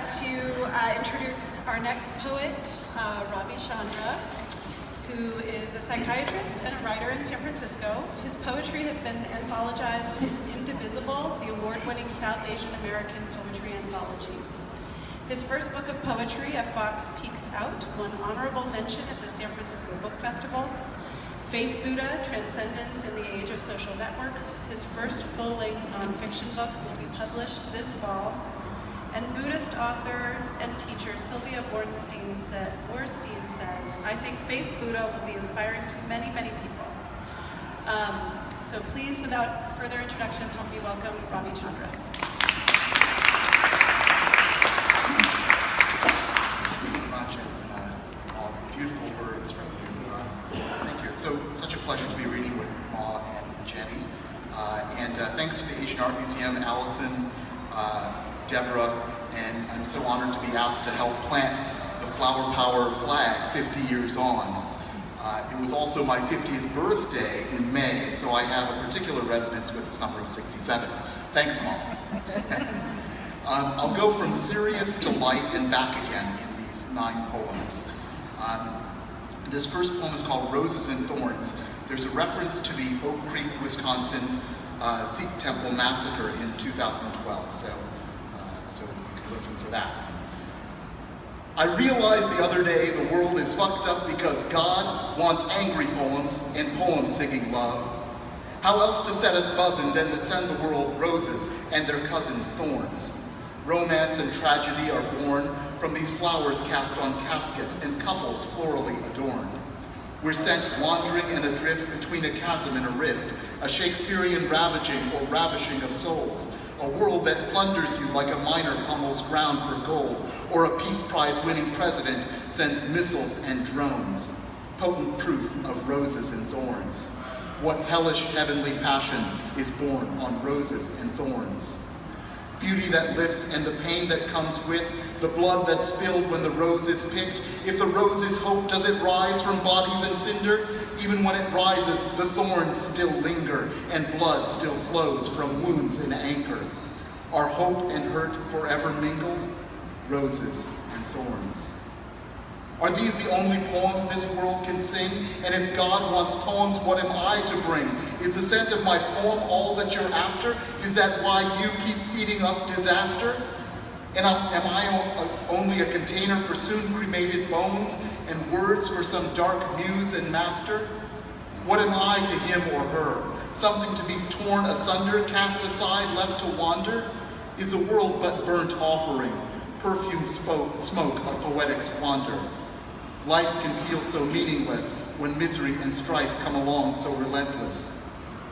like to introduce our next poet, Ravi Chandra, who is a psychiatrist and a writer in San Francisco. His poetry has been anthologized in Indivisible, the award-winning South Asian American poetry anthology. His first book of poetry, A Fox Peeks Out, won honorable mention at the San Francisco Book Festival. Face Buddha, Transcendence in the Age of Social Networks, his first full-length nonfiction book, will be published this fall. And Buddhist author and teacher Sylvia Bornstein says, I think Face Buddha will be inspiring to many, many people. So please, without further introduction, help me welcome Ravi Chandra. Thank you so much, and all beautiful words from you. Thank you. It's such a pleasure to be reading with Ma and Jenny. And thanks to the Asian Art Museum, Allison, Deborah, and I'm so honored to be asked to help plant the Flower Power flag 50 years on. It was also my 50th birthday in May, so I have a particular resonance with the summer of '67. Thanks, Mom. I'll go from serious to light and back again in these 9 poems. This first poem is called Roses and Thorns. There's a reference to the Oak Creek, Wisconsin Sikh temple massacre in 2012, so you can listen for that. I realized the other day the world is fucked up because God wants angry poems and poems singing love. How else to set us buzzing than to send the world roses and their cousins thorns? Romance and tragedy are born from these flowers cast on caskets and couples florally adorned. We're sent wandering and adrift between a chasm and a rift, a Shakespearean ravaging or ravishing of souls, a world that plunders you like a miner pummels ground for gold, or a Peace Prize winning president sends missiles and drones, potent proof of roses and thorns. What hellish heavenly passion is born on roses and thorns? Beauty that lifts and the pain that comes with, the blood that's spilled when the rose is picked. If the rose is hope, does it rise from bodies and cinder? Even when it rises, the thorns still linger, and blood still flows from wounds and anchor. Are hope and hurt forever mingled? Roses and thorns. Are these the only poems this world can sing? And if God wants poems, what am I to bring? Is the scent of my poem all that you're after? Is that why you keep feeding us disaster? And am I only a container for soon cremated bones and words for some dark muse and master? What am I to him or her? Something to be torn asunder, cast aside, left to wander? Is the world but burnt offering, perfumed smoke of poetic squander? Life can feel so meaningless when misery and strife come along so relentless.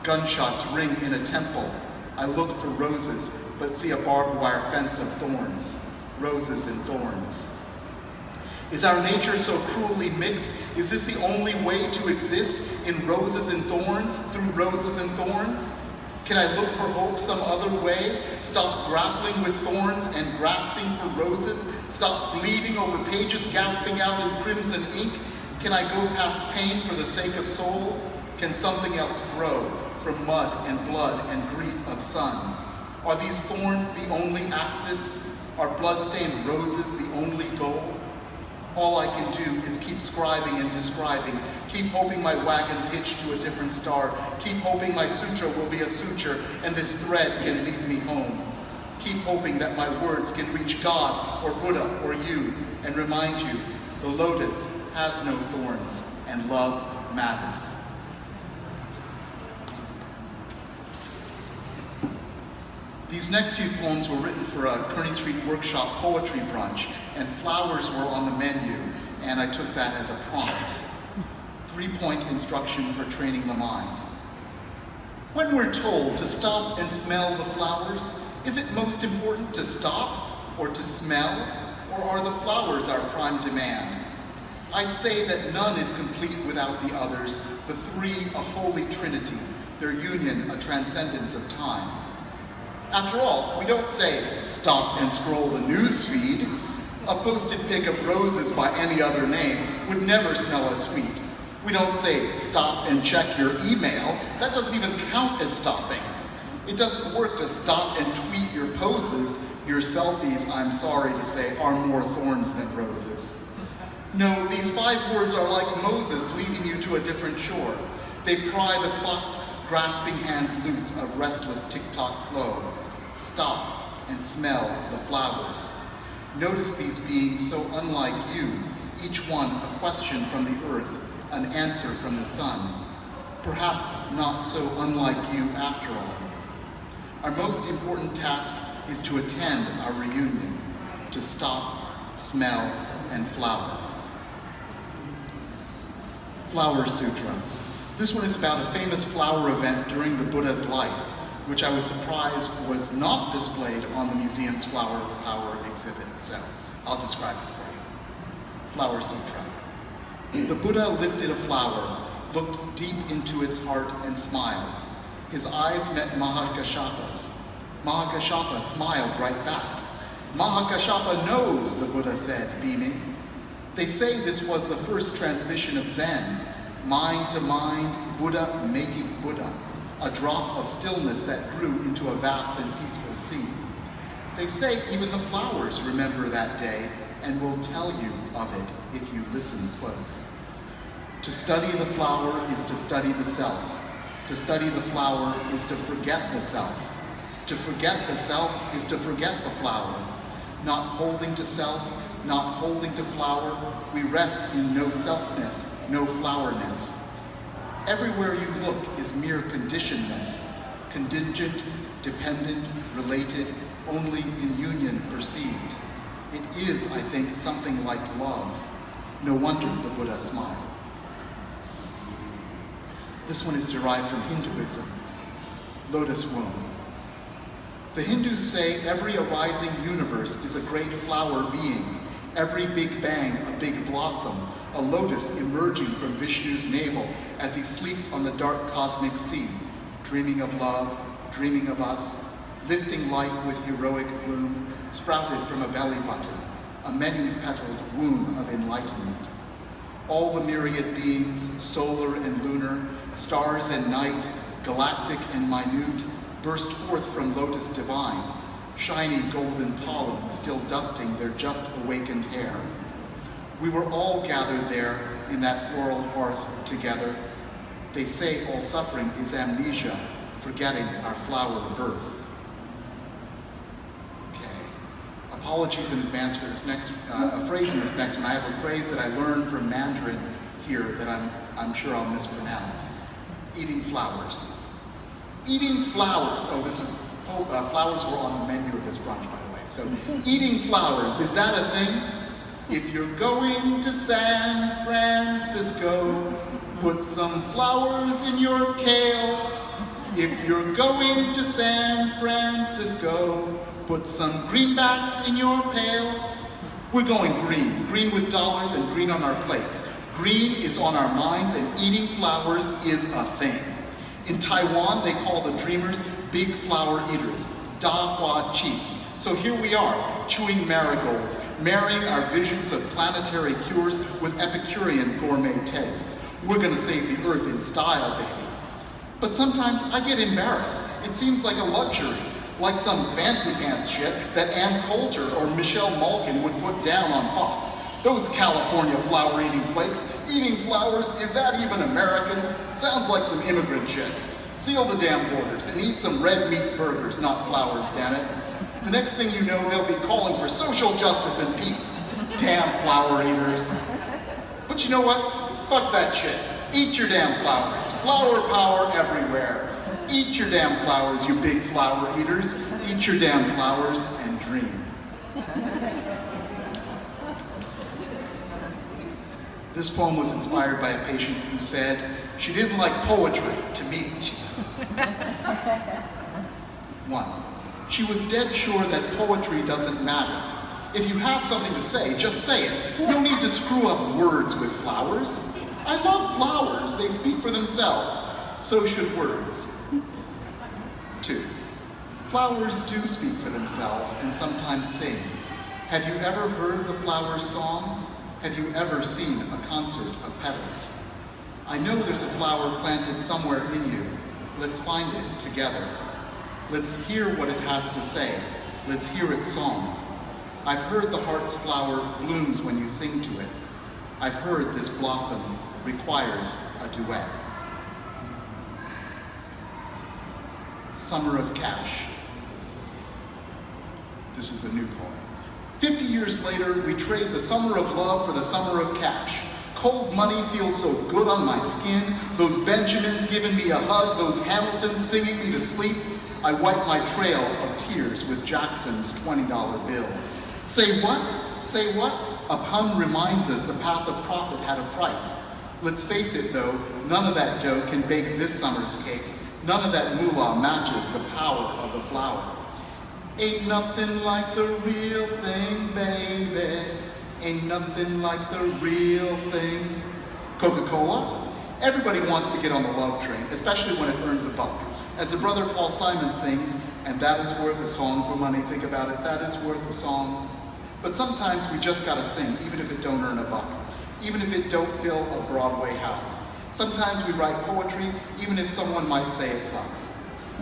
Gunshots ring in a temple. I look for roses, but see a barbed wire fence of thorns. Roses and thorns. Is our nature so cruelly mixed? Is this the only way to exist, in roses and thorns, through roses and thorns? Can I look for hope some other way? Stop grappling with thorns and grasping for roses? Stop bleeding over pages gasping out in crimson ink? Can I go past pain for the sake of soul? Can something else grow from mud and blood and grief of sun? Are these thorns the only axis? Are blood-stained roses the only goal? All I can do is keep scribing and describing, keep hoping my wagon's hitched to a different star, keep hoping my sutra will be a suture and this thread can lead me home. Keep hoping that my words can reach God or Buddha or you and remind you the lotus has no thorns and love matters. These next few poems were written for a Kearney Street Workshop poetry brunch, and flowers were on the menu, and I took that as a prompt. 3-point instruction for training the mind. When we're told to stop and smell the flowers, is it most important to stop or to smell, or are the flowers our prime demand? I'd say that none is complete without the others, the three a holy trinity, their union a transcendence of time. After all, we don't say, stop and scroll the news feed. A posted pic of roses by any other name would never smell as sweet. We don't say, stop and check your email. That doesn't even count as stopping. It doesn't work to stop and tweet your poses. Your selfies, I'm sorry to say, are more thorns than roses. No, these 5 words are like Moses leading you to a different shore. They pry the clock's grasping hands loose of restless tick-tock flow. Stop and smell the flowers. Notice these beings so unlike you, each one a question from the earth, an answer from the sun. Perhaps not so unlike you after all. Our most important task is to attend our reunion, to stop, smell, and flower. Flower Sutra. This one is about a famous flower event during the Buddha's life, which I was surprised was not displayed on the museum's Flower Power exhibit, so I'll describe it for you. Flower Sutra. The Buddha lifted a flower, looked deep into its heart, and smiled. His eyes met Mahakashyapa's. Mahakashyapa smiled right back. Mahakashyapa knows, the Buddha said, beaming. They say this was the first transmission of Zen, mind to mind, Buddha making Buddha, a drop of stillness that grew into a vast and peaceful sea. They say even the flowers remember that day and will tell you of it if you listen close. To study the flower is to study the self. To study the flower is to forget the self. To forget the self is to forget the flower. Not holding to self, not holding to flower, we rest in no selfness, no flowerness. Everywhere you look is mere conditionedness, contingent, dependent, related, only in union perceived. It is, I think, something like love. No wonder the Buddha smiled. This one is derived from Hinduism. Lotus womb. The Hindus say every arising universe is a great flower being, every big bang a big blossom, a lotus emerging from Vishnu's navel as he sleeps on the dark cosmic sea, dreaming of love, dreaming of us, lifting life with heroic bloom, sprouted from a belly button, a many-petaled womb of enlightenment. All the myriad beings, solar and lunar, stars and night, galactic and minute, burst forth from lotus divine, shiny golden pollen still dusting their just awakened hair. We were all gathered there in that floral hearth together. They say all suffering is amnesia, forgetting our flower birth. Okay, apologies in advance for this next, a phrase in this next one. I have a phrase that I learned from Mandarin here that I'm sure I'll mispronounce. Eating flowers. Eating flowers. Oh, this was, flowers were on the menu of this brunch, by the way. So, eating flowers, is that a thing? If you're going to San Francisco, put some flowers in your kale. If you're going to San Francisco, put some greenbacks in your pail. We're going green, green with dollars and green on our plates. Green is on our minds and eating flowers is a thing. In Taiwan, they call the dreamers big flower eaters, Da Hua Chi. So here we are, chewing marigolds, marrying our visions of planetary cures with Epicurean gourmet tastes. We're gonna save the earth in style, baby. But sometimes I get embarrassed. It seems like a luxury, like some fancy pants shit that Ann Coulter or Michelle Malkin would put down on Fox. Those California flower-eating flakes, eating flowers, is that even American? Sounds like some immigrant shit. Seal the damn borders and eat some red meat burgers, not flowers, damn it. The next thing you know, they'll be calling for social justice and peace. Damn flower eaters. But you know what? Fuck that shit. Eat your damn flowers. Flower power everywhere. Eat your damn flowers, you big flower eaters. Eat your damn flowers and dream. This poem was inspired by a patient who said she didn't like poetry. To me, she said this. 1. She was dead sure that poetry doesn't matter. If you have something to say, just say it. No need to screw up words with flowers. I love flowers. They speak for themselves. So should words. 2. Flowers do speak for themselves and sometimes sing. Have you ever heard the flower's song? Have you ever seen a concert of petals? I know there's a flower planted somewhere in you. Let's find it together. Let's hear what it has to say. let's hear its song. I've heard the heart's flower blooms when you sing to it. I've heard this blossom requires a duet. Summer of Cash. This is a new poem. 50 years later, we trade the summer of love for the summer of cash. Cold money feels so good on my skin. Those Benjamins giving me a hug, those Hamiltons singing me to sleep. I wipe my trail of tears with Jackson's $20 bills. Say what? Say what? A pun reminds us the path of profit had a price. Let's face it though, none of that dough can bake this summer's cake. None of that moolah matches the power of the flower. Ain't nothing like the real thing, baby. Ain't nothing like the real thing. Coca-Cola? Everybody wants to get on the love train, especially when it earns a buck. As the brother Paul Simon sings, and that is worth a song for money, think about it, that is worth a song. But sometimes we just gotta sing, even if it don't earn a buck, even if it don't fill a Broadway house. Sometimes we write poetry, even if someone might say it sucks.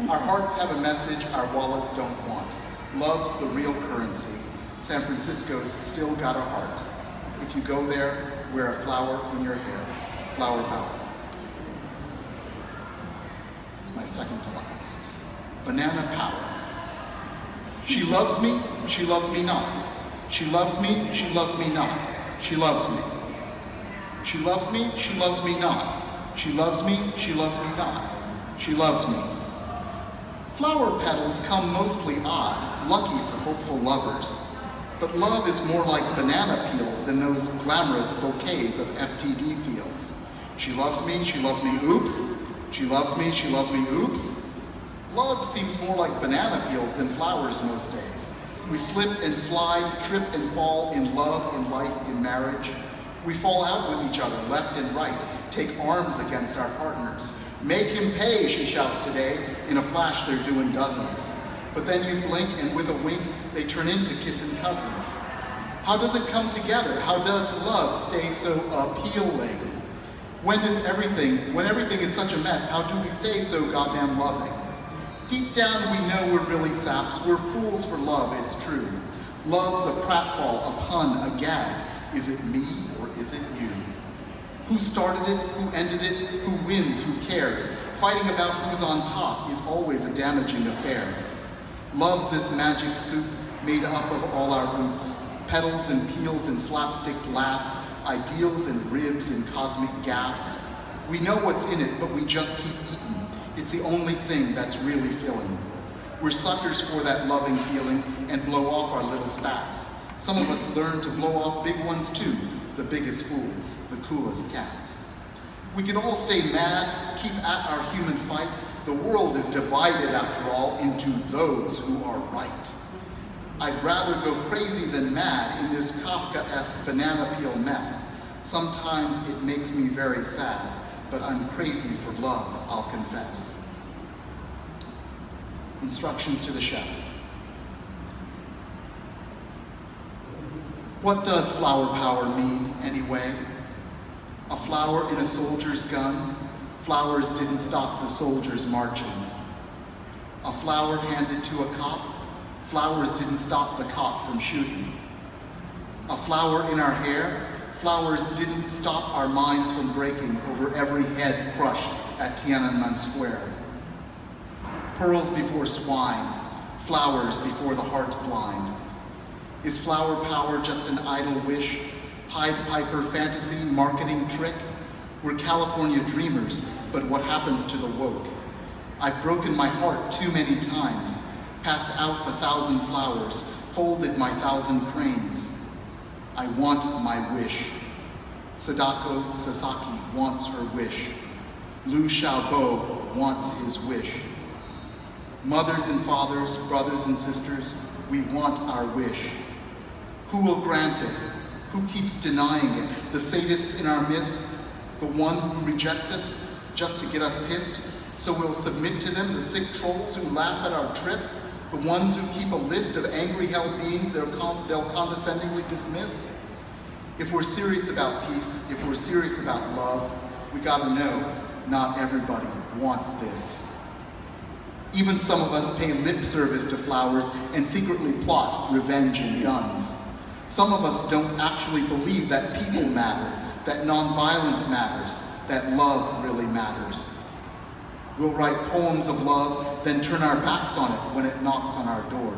Our hearts have a message our wallets don't want. Love's the real currency. San Francisco's still got a heart. If you go there, wear a flower in your hair. Flower power. It's my second to last. Banana power. She loves me not. She loves me not. She loves me. She loves me not. She loves me not. She loves me. Flower petals come mostly odd, lucky for hopeful lovers. But love is more like banana peels than those glamorous bouquets of FTD feels. She loves me, oops. She loves me, oops. Love seems more like banana peels than flowers most days. We slip and slide, trip and fall in love, in life, in marriage. We fall out with each other, left and right, take arms against our partners. Make him pay, she shouts today. In a flash, they're doing dozens. But then you blink, and with a wink, they turn into kissing cousins. How does it come together? How does love stay so appealing? When everything is such a mess, how do we stay so goddamn loving? Deep down, we know we're really saps. We're fools for love, it's true. Love's a pratfall, a pun, a gag. Is it me or is it you? Who started it? Who ended it? Who wins? Who cares? Fighting about who's on top is always a damaging affair. Love's this magic soup made up of all our oops, petals and peels and slapstick laughs, ideals and ribs and cosmic gaffes. We know what's in it, but we just keep eating. It's the only thing that's really filling. We're suckers for that loving feeling and blow off our little spats. Some of us learn to blow off big ones too, the biggest fools, the coolest cats. We can all stay mad, keep at our human fight. The world is divided, after all, into those who are right. I'd rather go crazy than mad in this Kafkaesque banana peel mess. Sometimes it makes me very sad, but I'm crazy for love, I'll confess. Instructions to the chef. What does flower power mean, anyway? A flower in a soldier's gun? Flowers didn't stop the soldiers marching. A flower handed to a cop? Flowers didn't stop the cop from shooting. A flower in our hair? Flowers didn't stop our minds from breaking over every head crushed at Tiananmen Square. Pearls before swine, flowers before the heart blind. Is flower power just an idle wish? Pied Piper fantasy, marketing trick? We're California dreamers, but what happens to the woke? I've broken my heart too many times, passed out 1,000 flowers, folded my 1,000 cranes. I want my wish. Sadako Sasaki wants her wish. Liu Xiaobo wants his wish. Mothers and fathers, brothers and sisters, we want our wish. Who will grant it? Who keeps denying it? The sadists in our midst? The one who reject us just to get us pissed? So we'll submit to them, the sick trolls who laugh at our trip? The ones who keep a list of angry hell beings they'll condescendingly dismiss? If we're serious about peace, if we're serious about love, we gotta know not everybody wants this. Even some of us pay lip service to flowers and secretly plot revenge and guns. Some of us don't actually believe that people matter, that nonviolence matters, that love really matters. We'll write poems of love, then turn our backs on it when it knocks on our door.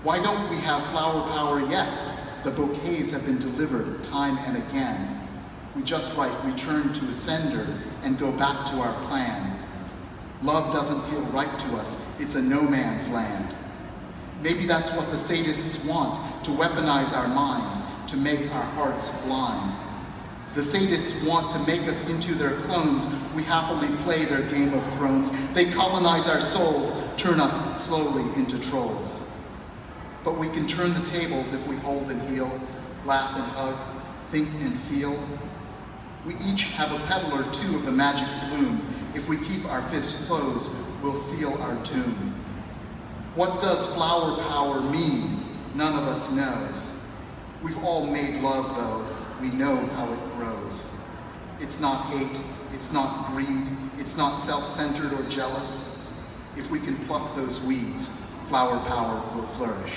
Why don't we have flower power yet? The bouquets have been delivered time and again. We just write return to a sender and go back to our plan. Love doesn't feel right to us, it's a no man's land. Maybe that's what the sadists want, to weaponize our minds, to make our hearts blind. The sadists want to make us into their clones. We happily play their Game of Thrones. They colonize our souls, turn us slowly into trolls. But we can turn the tables if we hold and heal, laugh and hug, think and feel. We each have a petal or two of the magic bloom. If we keep our fists closed, we'll seal our doom. What does flower power mean? None of us knows. We've all made love, though. We know how it grows. It's not hate, it's not greed, it's not self-centered or jealous. If we can pluck those weeds, flower power will flourish.